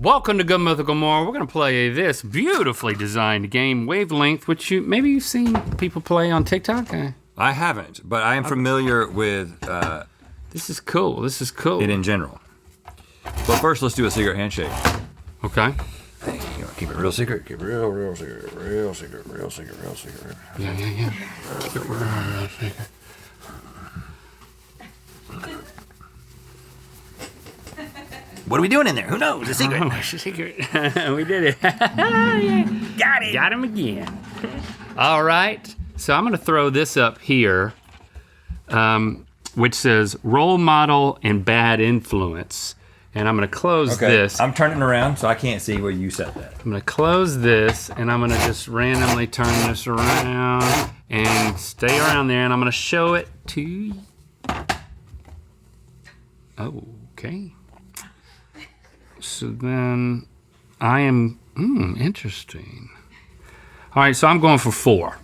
Welcome to Good Mythical More. We're gonna play this beautifully designed game, Wavelength, which maybe you've seen people play on TikTok. I haven't, but I am familiar with This is cool. This is cool. it in general. But first, let's do a secret handshake. Okay. Hey, you wanna keep it real secret? Keep it real secret, real secret, real secret, real secret. Yeah. Keep it real secret. What are we doing in there? Who knows? A secret. Oh, it's a secret. We did it. Got it. Got him again. All right. So I'm gonna throw this up here, which says role model and bad influence. And I'm gonna close this. I'm turning around so I can't see where you set that. I'm gonna close this and I'm gonna just randomly turn this around and stay around there and I'm gonna show it to you. Okay. So then I am, interesting. All right, so I'm going for 4,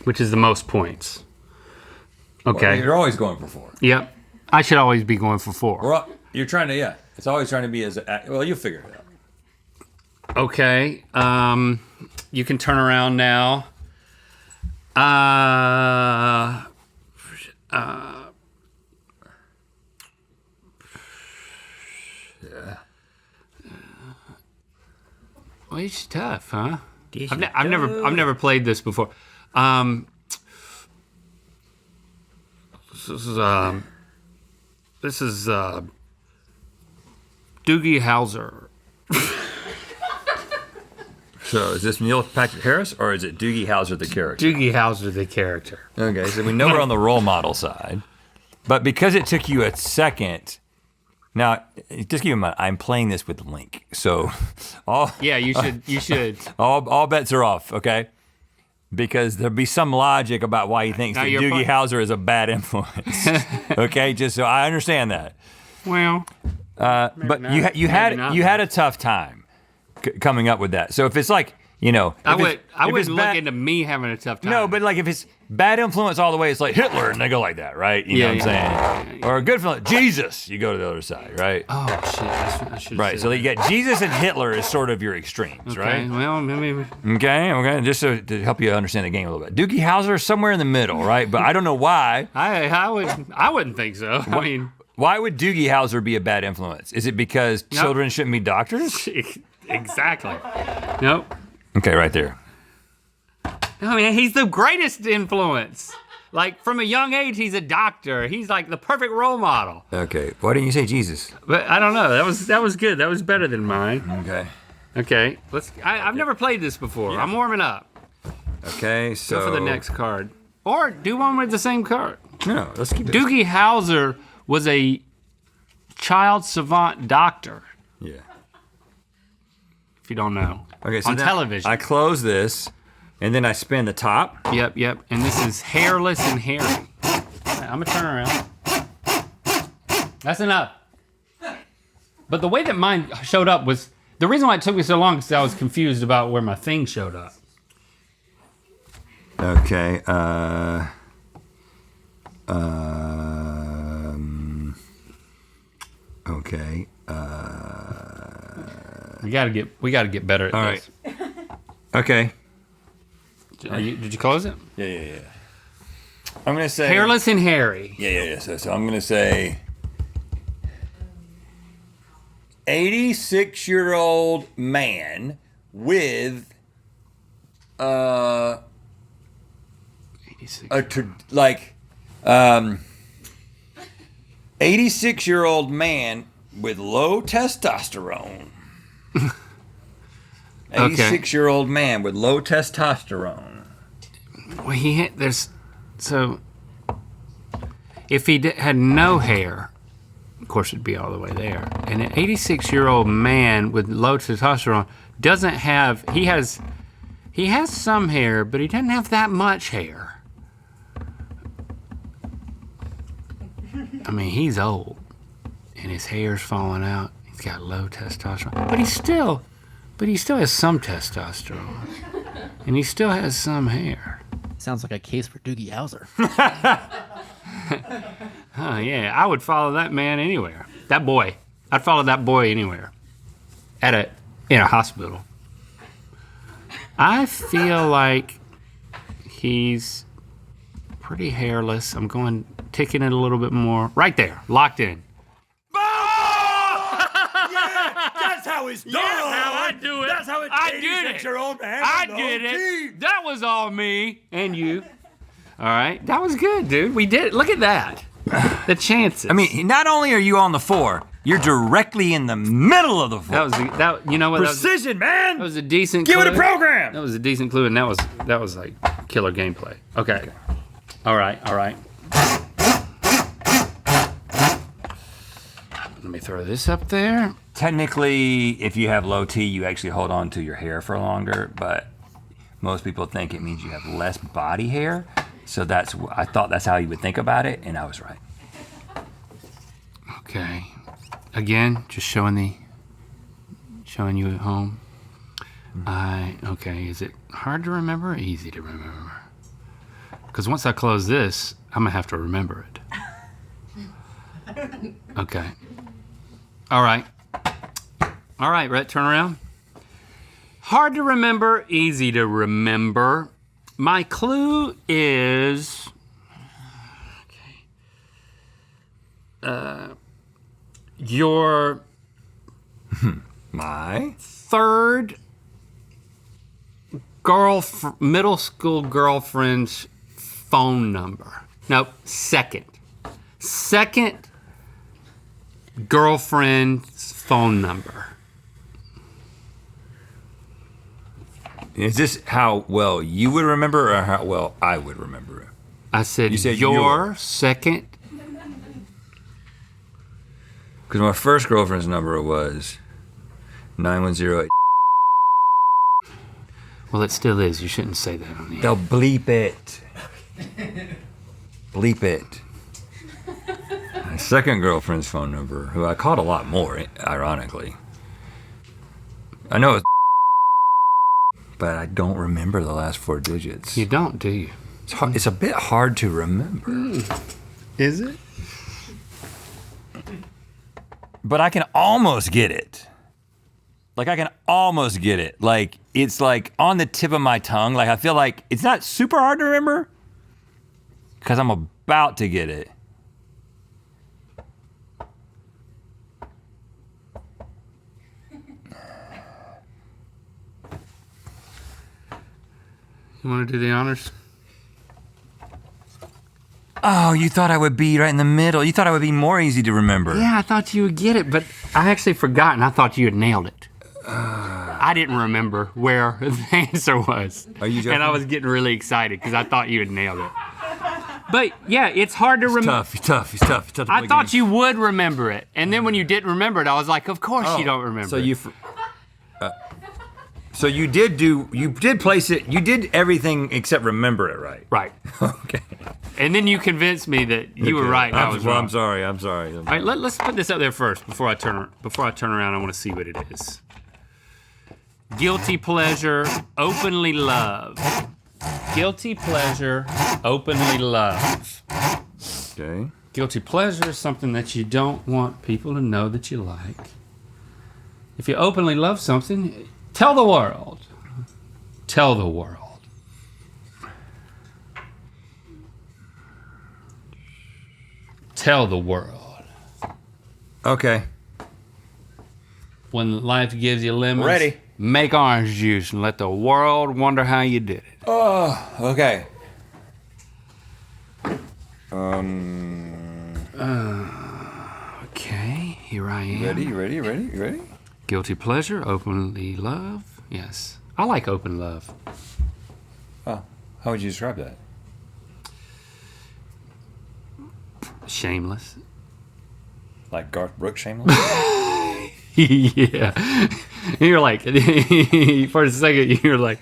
which is the most points. Okay. Well, you're always going for 4. Yep. I should always be going for 4. You're trying to, yeah. It's always trying to be as, well, you'll figure it out. Okay. You can turn around now. Well, it's tough, huh? I've never played this before. This is Doogie Howser. So is this Neil Patrick Harris or is it Doogie Howser the character? Doogie Howser the character. Okay, so we know we're on the role model side, but because it took you a second. Now, just keep in mind, I'm playing this with Link, so you should. All bets are off, okay? Because there'll be some logic about why he thinks that Doogie Howser is a bad influence. Okay, just so I understand that. Well, but you had a tough time coming up with that. So if it's like, I wouldn't look into me having a tough time. No, but like if it's bad influence all the way, it's like Hitler and they go like that, right? You know what I'm saying? Yeah. Or a good influence, Jesus, you go to the other side, right? Oh shit, I should. Right, so you get Jesus and Hitler as sort of your extremes, right? Well, maybe. Okay, just so to help you understand the game a little bit. Doogie Howser is somewhere in the middle, right? But I don't know why. I wouldn't think so. I mean, why would Doogie Howser be a bad influence? Is it because children shouldn't be doctors? Exactly. Nope. Okay, right there. I mean, he's the greatest influence. Like, from a young age, he's a doctor. He's like the perfect role model. Okay, why didn't you say Jesus? But I don't know. That was good. That was better than mine. Okay. I've never played this before. Yeah. I'm warming up. Okay, so go for the next card, or do one with the same card. No, let's keep it. Doogie Howser was a child savant doctor. Yeah. If you don't know. Okay, so on television. I close this, and then I spin the top. Yep. And this is hairless and hairy. I'm gonna turn around. That's enough. But the way that mine showed up was, the reason why it took me so long is because I was confused about where my thing showed up. Okay, okay, We gotta get better at this. All right. Okay. Did you close it? Yeah. I'm gonna say hairless and hairy. Yeah. So I'm gonna say 86-year-old man with 86-year-old man with low testosterone. 86-year-old man with low testosterone. Well, so if he had no hair, of course it'd be all the way there. And an 86-year-old man with low testosterone doesn't have. He has some hair, but he doesn't have that much hair. I mean, he's old, and his hair's falling out. He's got low testosterone, but he still has some testosterone, and he still has some hair. Sounds like a case for Doogie Howser. Oh yeah, I would follow that man anywhere. That boy, I'd follow that boy anywhere. in a hospital. I feel like he's pretty hairless. I'm ticking it a little bit more. Right there, locked in. That's how it's done. That's how I do it. That's how it's I did it. Your own man. I did it. That was all me and you. All right, that was good, dude. We did it. Look at that. The chances. I mean, not only are you on the 4, you're directly in the middle of the 4. You know what? Precision, man. That was a decent. Give clue. it a program. That was a decent clue, and that was like killer gameplay. Okay. All right. Let me throw this up there. Technically, if you have low T, you actually hold on to your hair for longer, but most people think it means you have less body hair. So I thought that's how you would think about it, and I was right. Okay. Again, just showing you at home. Okay, is it hard to remember or easy to remember? Because once I close this, I'm gonna have to remember it. Okay. All right, Rhett, turn around. Hard to remember, easy to remember. My clue is, your My? third middle school girlfriend's phone number. No, second girlfriend's phone number. Is this how well you would remember or how well I would remember it? I said, You said your second. Because my first girlfriend's number was 910. Well, it still is. You shouldn't say that on the air. They'll bleep it. Bleep it. My second girlfriend's phone number, who I called a lot more, ironically. I know it's but I don't remember the last 4 digits. You don't, do you? It's a bit hard to remember. Is it? But I can almost get it. Like, I can almost get it. Like, it's like on the tip of my tongue. Like, I feel like it's not super hard to remember because I'm about to get it. You want to do the honors? Oh, you thought I would be right in the middle. You thought I would be more easy to remember. Yeah, I thought you would get it, but I actually forgot, and I thought you had nailed it. I didn't remember where the answer was. Are you joking? And I was getting really excited because I thought you had nailed it. But yeah, it's hard to remember. It's tough. I thought you would remember it, and then when you didn't remember it, I was like, of course you don't remember so it. So you did place it, you did everything except remember it right. Right. Okay. And then you convinced me that you were right and I was wrong. I'm sorry. All right, let's put this up there first before I turn around. I want to see what it is. Guilty pleasure, openly love. Guilty pleasure, openly love. Okay. Guilty pleasure is something that you don't want people to know that you like. If you openly love something, tell the world. Tell the world. Tell the world. Okay. When life gives you lemons, Ready. Make orange juice and let the world wonder how you did it. Oh, okay. Okay, here I am. Ready? Guilty pleasure, openly love. Yes, I like open love. Oh, how would you describe that? Shameless. Like Garth Brooks, shameless? Yeah. You're like, for a second, you're like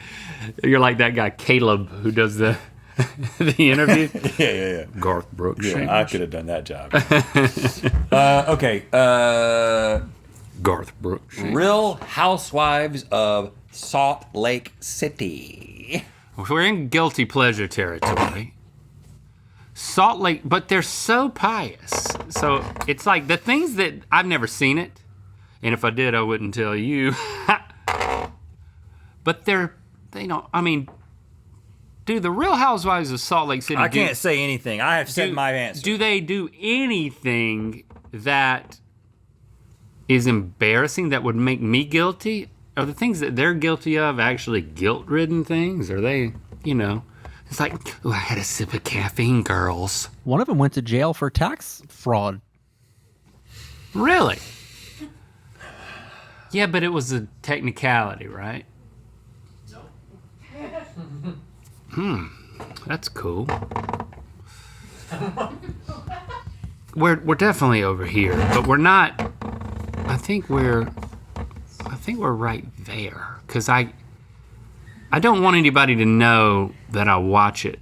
that guy Caleb who does the interview. Yeah. Garth Brooks. Yeah, shameless. I could have done that job. Okay. Garth Brooks. shameless. Real Housewives of Salt Lake City. We're in guilty pleasure territory. Salt Lake, but they're so pious. So it's like the things that I've never seen it. And if I did, I wouldn't tell you. But they don't, I mean, do the Real Housewives of Salt Lake City... I can't say anything. I have said my answer. Do they do anything that is embarrassing that would make me guilty? Are the things that they're guilty of actually guilt-ridden things? Are they, it's like, oh, I had a sip of caffeine, girls. One of them went to jail for tax fraud. Really? Yeah, but it was a technicality, right? That's cool. We're definitely over here, but we're not. I think we're right there, because I don't want anybody to know that I watch it.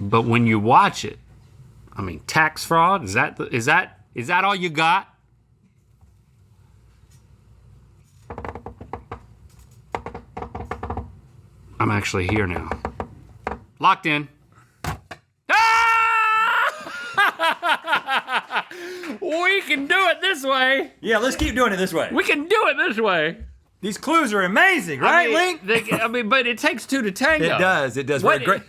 But when you watch it, I mean, tax fraud, is that all you got? I'm actually here now. Locked in. Ah! We can do it this way. Yeah, let's keep doing it this way. We can do it this way. These clues are amazing, right, Link? But it takes two to tango. It does.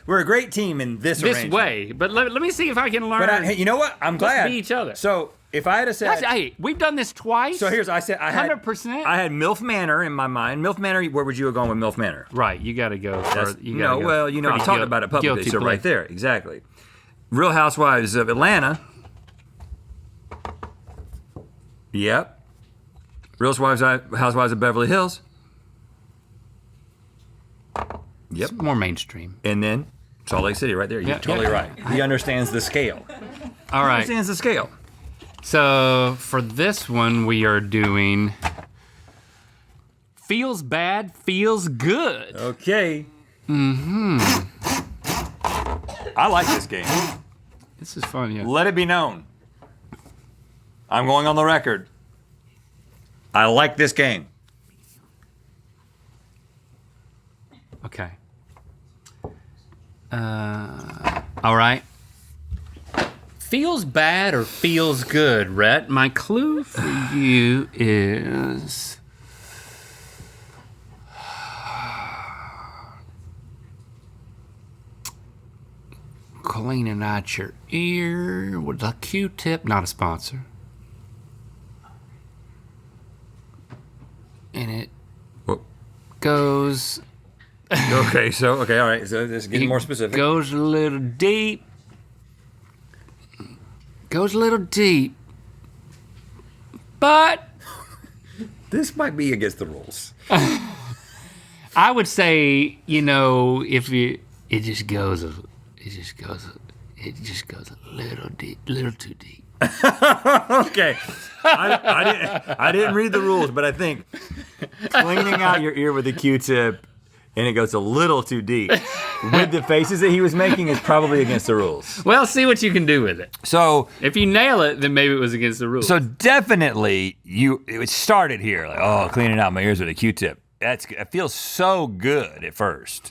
We're a great team in this arrangement. way. But let me see if I can learn. But you know what? I'm glad. Let's be each other. So if I had said, hey, we've done this twice. So here's I had 100%. I had MILF Manor in my mind. MILF Manor. Where would you have gone with MILF Manor? Right. You got to go. I'm talking about it publicly. So right there, exactly. Real Housewives of Atlanta. Yep. Real Housewives of Beverly Hills. Yep. It's more mainstream. And then Salt Lake City, right there. You're totally right. He understands the scale. All right. He understands the scale. So for this one, we are doing feels bad, feels good. Okay. I like this game. This is fun, yeah. Let it be known. I'm going on the record. I like this game. Okay. All right. Feels bad or feels good, Rhett? My clue for you is... cleaning out your ear with a Q-tip, not a sponsor. And it goes... Okay, all right. So this is getting more specific. Goes a little deep. But This might be against the rules. I would say, if it just goes a little too deep. Okay. I didn't read the rules, but I think cleaning out your ear with a Q-tip and it goes a little too deep with the faces that he was making is probably against the rules. Well, see what you can do with it. So if you nail it, then maybe it was against the rules. So definitely it started here, like, cleaning out my ears with a Q-tip. It feels so good at first.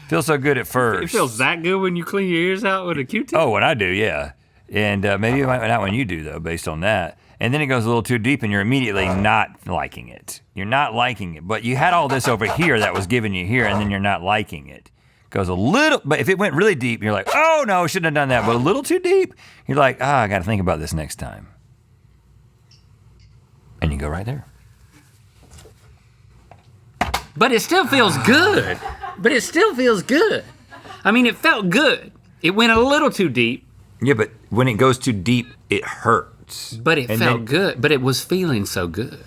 Feels so good at first. It feels that good when you clean your ears out with a Q-tip? Oh, when I do, yeah. And maybe not when you do, though, based on that. And then it goes a little too deep, and you're immediately not liking it. You're not liking it. But you had all this over here that was giving you here, and then you're not liking it. Goes a little, but if it went really deep, you're like, oh, no, shouldn't have done that. But a little too deep, you're like, I got to think about this next time. And you go right there. But it still feels good. I mean, it felt good. It went a little too deep. Yeah, but when it goes too deep, it hurts. But it felt good. But it was feeling so good.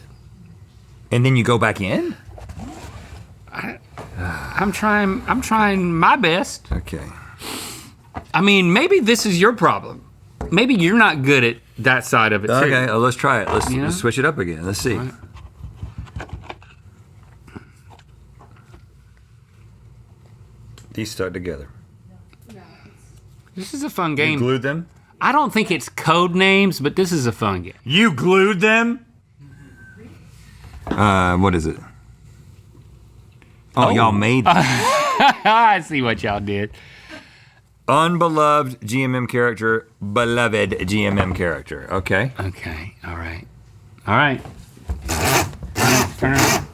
And then you go back in? I'm trying my best. Okay. I mean, maybe this is your problem. Maybe you're not good at that side of it, too. Okay, let's try it. Let's switch it up again. Let's see. Right. These stuck together. This is a fun game. You glued them? I don't think it's code names, but this is a fun game. You glued them? What is it? Oh, y'all made them. I see what y'all did. Unbeloved GMM character, beloved GMM character. Okay. Okay, all right. Turn it around.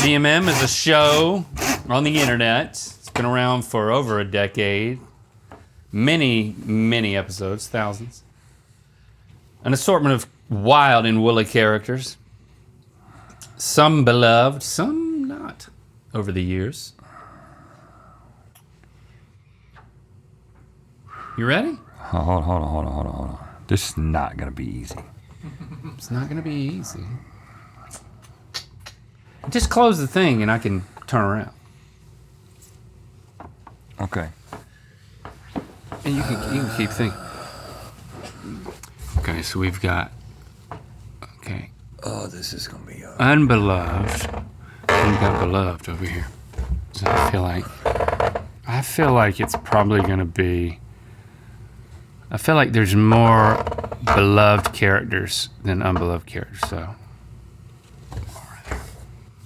GMM is a show on the internet. It's been around for over a decade. Many, many episodes, thousands. An assortment of wild and woolly characters. Some beloved, some not over the years. You ready? Hold on. This is not gonna be easy. It's not gonna be easy. Just close the thing and I can turn around. Okay. And you can keep thinking. Okay, so we've got, okay, Oh, this is gonna be. unbeloved. We've got beloved over here. So I feel like it's probably gonna be, I feel like there's more beloved characters than unbeloved characters, so.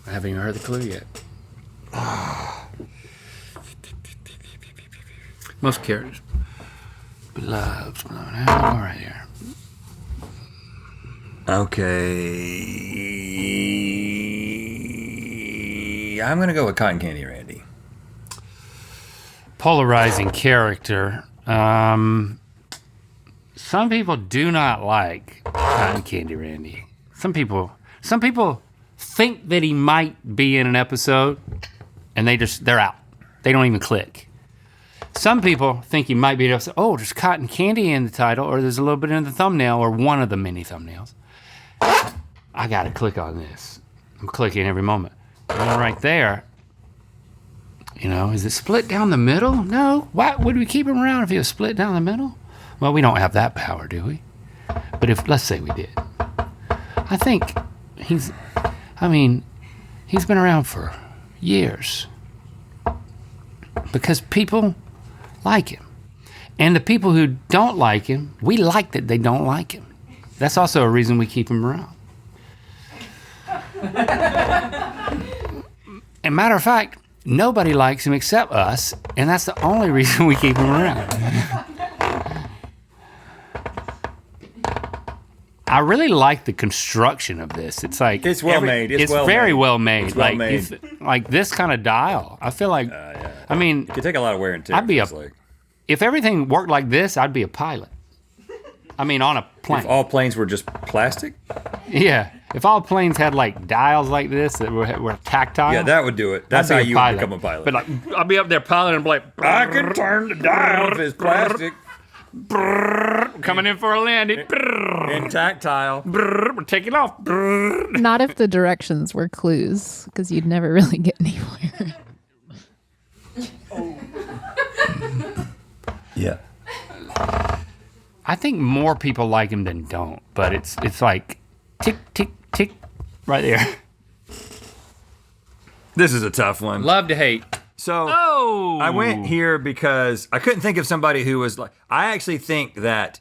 I haven't even heard the clue yet. Most characters. Beloved. All right here. Okay. I'm gonna go with Cotton Candy Randy. Polarizing character. Some people do not like Cotton Candy Randy. Some people think that he might be in an episode and they're out. They don't even click. Some people think he might be in an episode. Oh, there's cotton candy in the title, or there's a little bit in the thumbnail, or one of the many thumbnails. I gotta click on this. I'm clicking every moment. And then right there, is it split down the middle? No. Why would we keep him around if he was split down the middle? Well, we don't have that power, do we? But let's say we did. I think he's been around for years because people like him. And the people who don't like him, we like that they don't like him. That's also a reason we keep him around. And matter of fact, nobody likes him except us, and that's the only reason we keep him around. I really like the construction of this. It's like It's well made. It's very well made. It's well like made. like this kind of dial. I feel like I mean, It could take a lot of wear and tear. I'd be it's like. if everything worked like this, I'd be a pilot. I mean, on a plane. If all planes were just plastic? Yeah. If all planes had like dials like this that were tactile. Yeah, that would do it. That's how I'd be a you pilot. become a pilot. But like, I'll be up there piloting and be like, I can turn the dial if it's plastic coming in for a landing. and tactile. We're taking off. Not if the directions were clues, because you'd never really get anywhere. Yeah. I think more people like him than don't, but it's like tick, tick, tick right there. This is a tough one. Love to hate. So Oh! I went here because I couldn't think of somebody who was like. I actually think that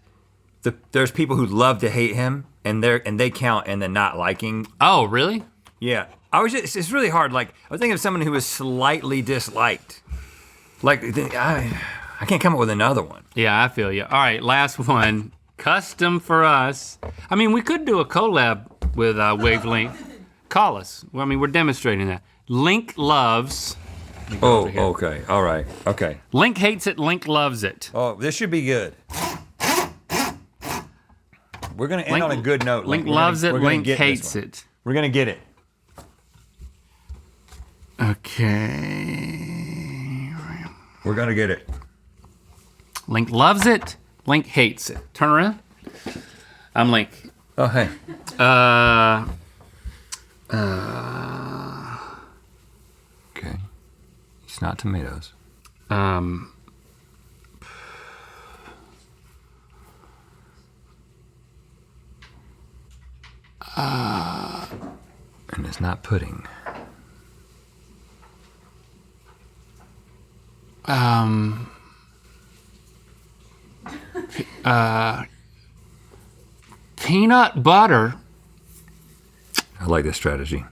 there's people who love to hate him, and they count in the not liking. Oh, really? Yeah, it's really hard. Like I was thinking of someone who was slightly disliked. Like I can't come up with another one. Yeah, I feel you. All right, last one. Custom for us. I mean, we could do a collab with Wavelength. Call us. Well, I mean, we're demonstrating that. Link loves. Oh, okay, all right, okay. Link hates it, Link loves it. Oh, this should be good. We're gonna end on a good note. Link loves it, we're gonna Link get this hates one. it. We're gonna get it. Okay. We're gonna get it. Link loves it, Link hates it. Turn around. I'm Link. Oh, hey. Okay. It's not tomatoes. And it's not pudding. Peanut butter I like this strategy.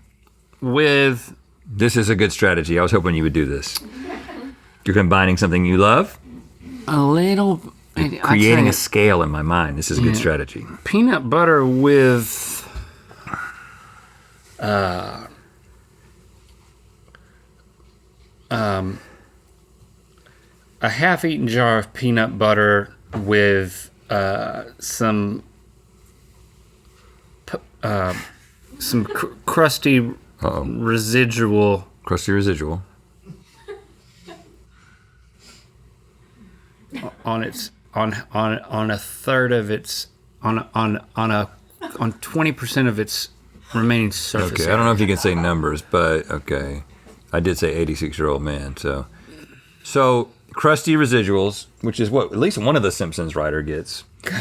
with This is a good strategy. I was hoping you would do this. You're combining something you love, a little. creating a scale in my mind. This is a good Yeah. strategy. Peanut butter with a half-eaten jar of peanut butter with some crusty residual. Crusty residual. On a third of its on 20% of its remaining surface. Okay, I don't know if you can say numbers, but okay. I did say 86-year-old man, so crusty residuals, which is what at least one of the Simpsons writer gets. Daddy.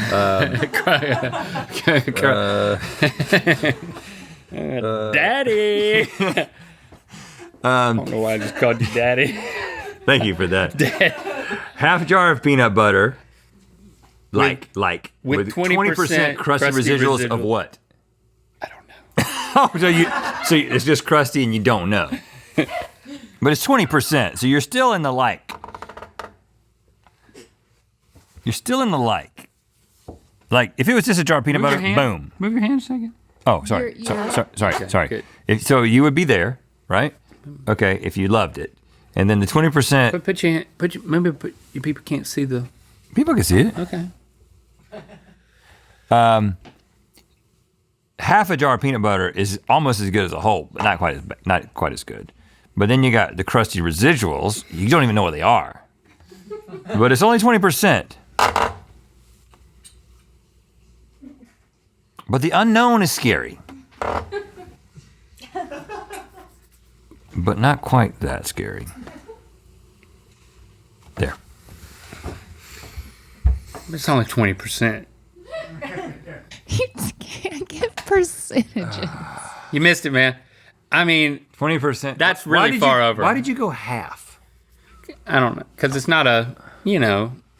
I don't know why I just called you Daddy. Thank you for that. Half jar of peanut butter, with 20% crusty residuals of what? I don't know. Oh, so it's just crusty and you don't know. But it's 20%, so you're still in the like. You're still in the like. Like if it was just a jar of peanut butter, boom. Move your hand a second. Oh, sorry. Sorry. Good. So you would be there, right? Okay, if you loved it. And then the 20%. But put your people can't see the. People can see it. Okay. Half a jar of peanut butter is almost as good as a whole, but not quite as good. But then you got the crusty residuals. You don't even know what they are. But it's only 20%. But the unknown is scary. But not quite that scary. There. It's only 20%. You can't give percentages. You missed it, man. I mean, 20%. That's really far over. Why did you go half? I don't know, because it's not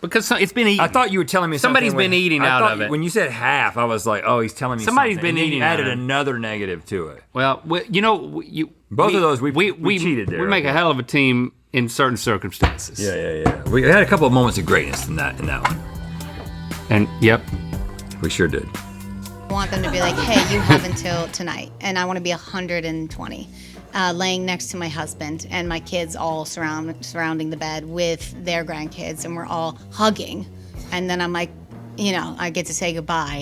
because it's been eaten. I thought you were telling me Somebody's been eating out of it. When you said half, I was like, oh, he's telling me Somebody's something. been And eating you added out of it. another negative to it. Well, Both of those, we cheated there. We make a hell of a team in certain circumstances. Yeah. We had a couple of moments of greatness in that one. And yep. We sure did. I want them to be like, hey, you have until tonight. And I want to be 120, laying next to my husband and my kids all surrounding the bed with their grandkids, and we're all hugging. And then I'm like, I get to say goodbye.